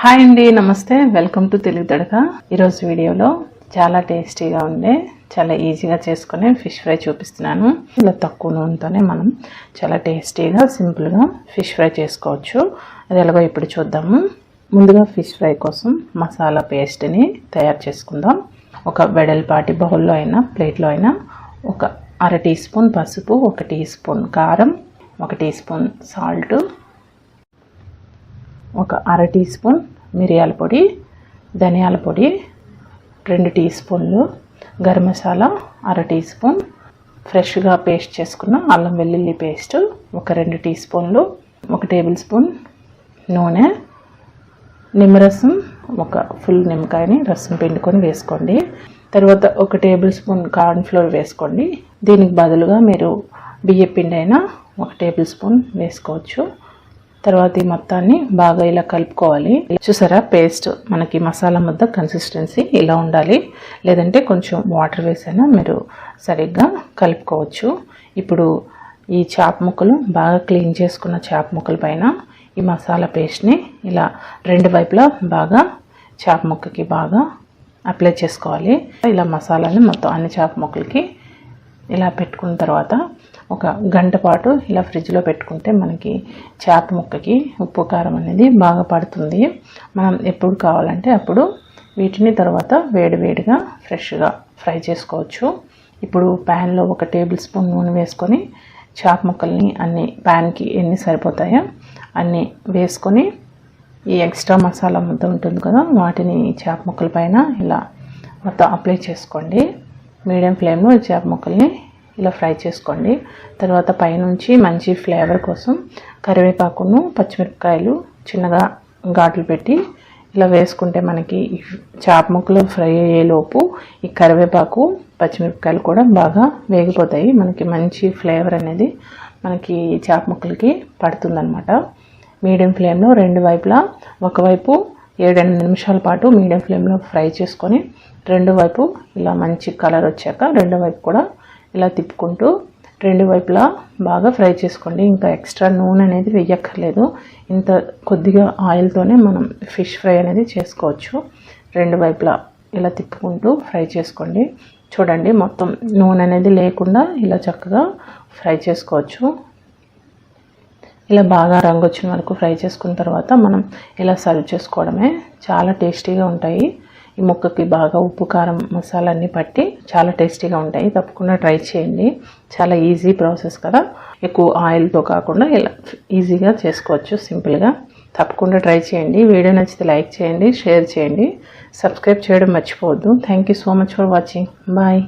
Hi అండి, నమస్తే. Welcome to Telugu Thadaka. ఈరోజు వీడియోలో చాలా టేస్టీగా ఉండే చాలా ఈజీగా చేసుకునే ఫిష్ ఫ్రై చూపిస్తున్నాను. ఇలా తక్కువ నూనెతోనే మనం చాలా టేస్టీగా సింపుల్గా ఫిష్ ఫ్రై చేసుకోవచ్చు. అది ఎలాగో ఇప్పుడు చూద్దాము. ముందుగా ఫిష్ ఫ్రై కోసం మసాలా పేస్ట్ని తయారు చేసుకుందాం. ఒక వెడల్పాటి బౌల్లో అయినా ప్లేట్లో అయినా ఒక అర టీ స్పూన్ పసుపు, 1 టీ స్పూన్ కారం, 1 టీ స్పూన్ సాల్ట్, ఒక అర టీ స్పూన్ మిరియాల పొడి, ధనియాల పొడి, 2 టీ స్పూన్లు గరం మసాలా, అర టీ స్పూన్ ఫ్రెష్గా పేస్ట్ చేసుకున్న అల్లం వెల్లుల్లి పేస్ట్, ఒక 2 టీ స్పూన్లు, 1 టేబుల్ స్పూన్ నూనె, నిమ్మరసం, ఒక ఫుల్ నిమ్మకాయని రసం పిండుకొని వేసుకోండి. తర్వాత 1 టేబుల్ స్పూన్ కార్న్ ఫ్లోర్ వేసుకోండి. దీనికి బదులుగా మీరు బియ్య పిండి అయినా 1 టేబుల్ స్పూన్ వేసుకోవచ్చు. తర్వాత ఈ మొత్తాన్ని బాగా ఇలా కలుపుకోవాలి. చూసారా, పేస్ట్ మనకి మసాలా ముద్ద కన్సిస్టెన్సీ ఇలా ఉండాలి. లేదంటే కొంచెం వాటర్ వేసైనా మీరు సరిగ్గా కలుపుకోవచ్చు. ఇప్పుడు ఈ చాప్ ముక్కలు బాగా క్లీన్ చేసుకున్న చాప్ ముక్కల పైన ఈ మసాలా పేస్ట్ని ఇలా 2 వైపులా బాగా చాప్ ముక్కకి బాగా అప్లై చేసుకోవాలి. ఇలా మసాలాని మొత్తం అన్ని చాప్ ముక్కలకి ఇలా పెట్టుకున్న తర్వాత ఒక గంట పాటు ఇలా ఫ్రిడ్జ్లో పెట్టుకుంటే మనకి చేప ముక్కకి ఉప్పు కారం అనేది బాగా పడుతుంది. మనం ఎప్పుడు కావాలంటే అప్పుడు వీటిని తర్వాత వేడివేడిగా ఫ్రెష్గా ఫ్రై చేసుకోవచ్చు. ఇప్పుడు ప్యాన్లో 1 టేబుల్ స్పూన్ నూనె వేసుకొని చేప ముక్కల్ని అన్ని ప్యాన్కి ఎన్ని సరిపోతాయో అన్నీ వేసుకొని ఈ ఎక్స్ట్రా మసాలా ముద్ద ఉంటుంది కదా, వాటిని చేప ముక్కల పైన ఇలా మొత్తం అప్లై చేసుకోండి. మీడియం ఫ్లేమ్లో చేప ముక్కల్ని ఇలా ఫ్రై చేసుకోండి. తర్వాత పైనుంచి మంచి ఫ్లేవర్ కోసం కరివేపాకును పచ్చిమిరపకాయలు చిన్నగా ఘాట్లు పెట్టి ఇలా వేసుకుంటే మనకి చేప ముక్కలు ఫ్రై అయ్యేలోపు ఈ కరివేపాకు పచ్చిమిరపకాయలు కూడా బాగా వేగిపోతాయి. మనకి మంచి ఫ్లేవర్ అనేది మనకి చేప ముక్కలకి పడుతుందన్నమాట. మీడియం ఫ్లేమ్లో 2 వైపులా ఒకవైపు 7-8 నిమిషాల పాటు మీడియం ఫ్లేమ్లో ఫ్రై చేసుకొని 2 వైపు ఇలా మంచి కలర్ వచ్చాక 2 వైపు కూడా ఇలా తిప్పుకుంటూ 2 వైపులా బాగా ఫ్రై చేసుకోండి. ఇంకా ఎక్స్ట్రా నూనె అనేది వేయక్కర్లేదు. ఇంత కొద్దిగా ఆయిల్తోనే మనం ఫిష్ ఫ్రై అనేది చేసుకోవచ్చు. 2 వైపులా ఇలా తిప్పుకుంటూ ఫ్రై చేసుకోండి. చూడండి, మొత్తం నూనె అనేది లేకుండా ఇలా చక్కగా ఫ్రై చేసుకోవచ్చు. ఇలా బాగా రంగు వచ్చిన వరకు ఫ్రై చేసుకున్న తర్వాత మనం ఇలా సర్వ్ చేసుకోవడమే. చాలా టేస్టీగా ఉంటాయి. ఈ ముక్కకి బాగా ఉప్పు కారం మసాలా అన్నీ పట్టి చాలా టేస్టీగా ఉంటాయి. తప్పకుండా ట్రై చేయండి. చాలా ఈజీ ప్రాసెస్ కదా, ఎక్కువ ఆయిల్తో కాకుండా ఇలా ఈజీగా చేసుకోవచ్చు సింపుల్గా. తప్పకుండా ట్రై చేయండి. వీడియో నచ్చితే లైక్ చేయండి, షేర్ చేయండి, సబ్స్క్రైబ్ చేయడం మర్చిపోవద్దు. Thank you so much for watching. Bye.